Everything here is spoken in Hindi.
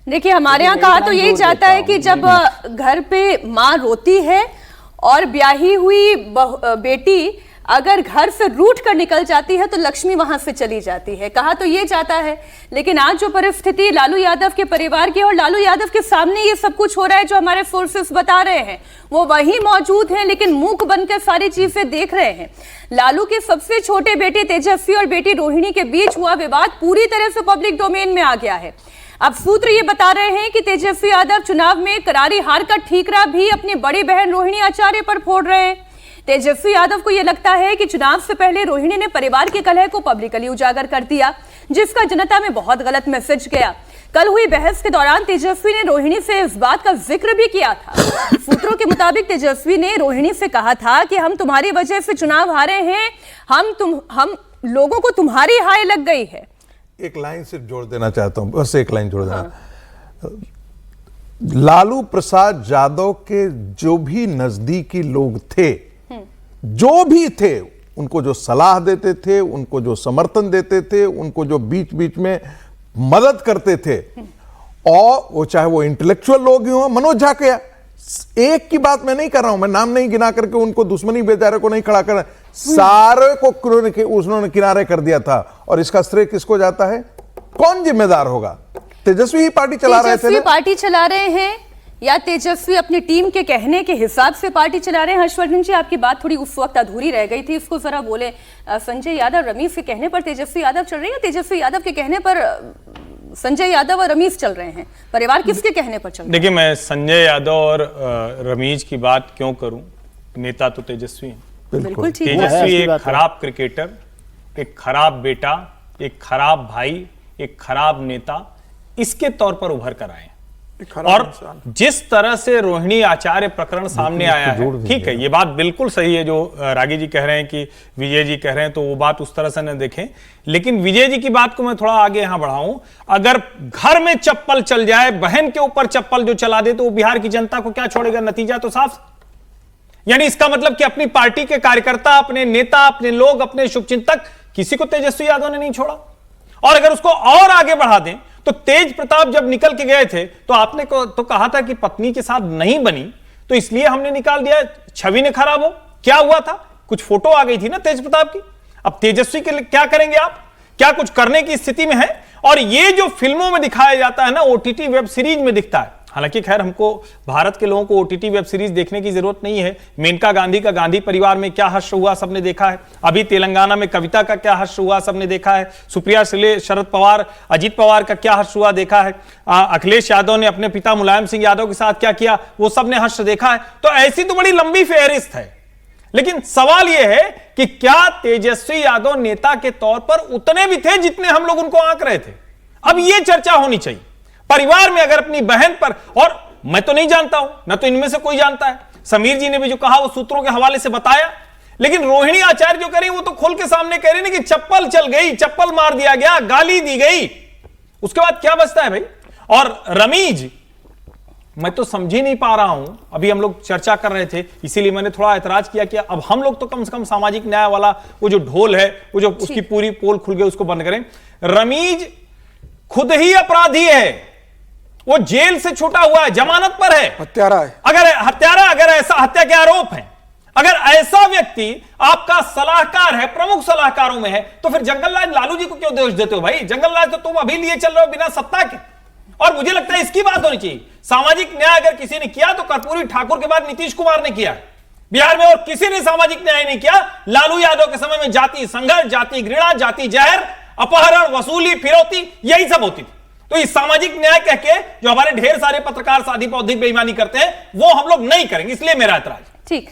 देखिए हमारे यहाँ कहा तो यही जाता है कि जब घर पे माँ रोती है और ब्याही हुई बेटी अगर घर से रूठ कर निकल जाती है तो लक्ष्मी वहां से चली जाती है, कहा तो ये जाता है। लेकिन आज जो परिस्थिति लालू यादव के परिवार की और लालू यादव के सामने ये सब कुछ हो रहा है, जो हमारे सोर्सेस बता रहे हैं वो वही मौजूद हैं, लेकिन मूक बनकर सारी चीजें देख रहे हैं। लालू के सबसे छोटे बेटे तेजस्वी और बेटी रोहिणी के बीच हुआ विवाद पूरी तरह से पब्लिक डोमेन में आ गया है। अब सूत्र ये बता रहे हैं कि तेजस्वी यादव चुनाव में करारी हार का ठीकरा भी अपनी बड़ी बहन रोहिणी आचार्य पर फोड़ रहे हैं। तेजस्वी यादव को यह लगता है कि चुनाव से पहले रोहिणी ने परिवार के कलह को पब्लिकली उजागर कर दिया, जिसका जनता में बहुत गलत मैसेज गया। कल हुई बहस के दौरान तेजस्वी ने रोहिणी से इस बात का जिक्र भी किया था। सूत्रों के मुताबिक तेजस्वी ने रोहिणी से कहा था कि हम तुम्हारी वजह से चुनाव हारे हैं, हम लोगों को तुम्हारी हाय लग गई है। एक लाइन सिर्फ जोड़ देना चाहता हूं, बस एक लाइन जोड़ देना। लालू प्रसाद यादव के जो भी नजदीकी लोग थे, जो भी थे, उनको जो सलाह देते थे, उनको जो समर्थन देते थे, उनको जो बीच बीच में मदद करते थे, और वो चाहे वो इंटेलेक्चुअल लोग ही हों, मनोज झा के, एक की बात मैं नहीं कर रहा हूं, मैं नाम नहीं गिना करके उनको दुश्मनी बेचारे को नहीं खड़ा कर, सारे को उन्होंने किनारे कर दिया था। और इसका श्रेय किसको जाता है? कौन जिम्मेदार होगा? तेजस्वी ही पार्टी चला रहे थे, तेजस्वी पार्टी चला रहे हैं या तेजस्वी अपनी टीम के कहने के हिसाब से पार्टी चला रहे हैं? हर्षवर्धन जी, आपकी बात थोड़ी उस वक्त अधूरी रह गई थी, इसको जरा बोले। संजय यादव रमीज के कहने पर तेजस्वी यादव चल रहे हैं, तेजस्वी यादव के कहने पर संजय यादव और रमीज चल रहे हैं? परिवार किसके कहने पर चल रहा है? देखिए, मैं संजय यादव और रमीज की बात क्यों करूं? नेता तो तेजस्वी हैं। बिल्कुल ठीक है। तेजस्वी एक खराब क्रिकेटर, एक खराब बेटा, एक खराब भाई, एक खराब नेता इसके तौर पर उभर कर आए। और जिस तरह से रोहिणी आचार्य प्रकरण सामने आया है, ठीक है, ये बात बिल्कुल सही है जो रागी जी कह रहे हैं कि विजय जी कह रहे हैं, तो वो बात उस तरह से न देखें। लेकिन विजय जी की बात को मैं थोड़ा आगे यहां बढ़ाऊं। अगर घर में चप्पल चल जाए, बहन के ऊपर चप्पल जो चला दे, तो वो बिहार की जनता को क्या छोड़ेगा? नतीजा तो साफ। यानी इसका मतलब कि अपनी पार्टी के कार्यकर्ता, अपने नेता, अपने लोग, अपने शुभचिंतक, किसी को तेजस्वी यादव ने नहीं छोड़ा। और अगर उसको और आगे बढ़ा दें तो तेज प्रताप जब निकल के गए थे तो आपने तो कहा था कि पत्नी के साथ नहीं बनी, तो इसलिए हमने निकाल दिया, छवि ने खराब हो। क्या हुआ था? कुछ फोटो आ गई थी ना तेज प्रताप की। अब तेजस्वी के लिए क्या करेंगे आप? क्या कुछ करने की स्थिति में है? और ये जो फिल्मों में दिखाया जाता है ना, ओटीटी वेब सीरीज में दिखता है। हालांकि खैर हमको भारत के लोगों को ओटीटी वेब सीरीज देखने की जरूरत नहीं है। मेनका गांधी का गांधी परिवार में क्या हश्र हुआ सबने देखा है। अभी तेलंगाना में कविता का क्या हश्र हुआ सबने देखा है। सुप्रिया सुले, शरद पवार, अजीत पवार का क्या हश्र हुआ देखा है। अखिलेश यादव ने अपने पिता मुलायम सिंह यादव के साथ क्या किया वो सबने हश्र देखा है। तो ऐसी तो बड़ी लंबी फेहरिस्त है। लेकिन सवाल यह है कि क्या तेजस्वी यादव नेता के तौर पर उतने भी थे जितने हम लोग उनको आंक रहे थे? अब यह चर्चा होनी चाहिए। परिवार में अगर अपनी बहन पर, और मैं तो नहीं जानता हूं, ना तो इनमें से कोई जानता है, समीर जी ने भी जो कहा वो सूत्रों के हवाले से बताया, लेकिन रोहिणी आचार्य जो कह रही वो तो खोल के सामने कह रही ना कि चप्पल चल गई, चप्पल मार दिया गया, गाली दी गई। उसके बाद क्या बचता है भाई? और रमीज, मैं तो समझ ही नहीं पा रहा हूं। अभी हम लोग चर्चा कर रहे थे, इसीलिए मैंने थोड़ा ऐतराज किया कि अब हम लोग तो कम से कम सामाजिक न्याय वाला वो जो ढोल है, वो जो उसकी पूरी पोल खुल गई, उसको बंद करें। रमीज खुद ही अपराधी है, वो जेल से छूटा हुआ है, जमानत पर है, हत्यारा है। अगर ऐसा हत्या के आरोप है, अगर ऐसा व्यक्ति आपका सलाहकार है, प्रमुख सलाहकारों में है, तो फिर जंगलराज लालू जी को क्यों दोष देते हो भाई? जंगलराज तो तुम अभी लिए चल रहे हो बिना सत्ता के। और मुझे लगता है इसकी बात होनी चाहिए। सामाजिक न्याय अगर किसी ने किया तो कर्पूरी ठाकुर के बाद नीतीश कुमार ने किया बिहार में, और किसी ने सामाजिक न्याय नहीं किया। लालू यादव के समय में जाति संघर्ष, जाति घृणा, जाति जहर, अपहरण, वसूली, फिरौती, यही सब होती थी। तो इस सामाजिक न्याय कह के जो हमारे ढेर सारे पत्रकार साधी बौद्धिक बेईमानी करते हैं वो हम लोग नहीं करेंगे, इसलिए मेरा ऐतराज। ठीक।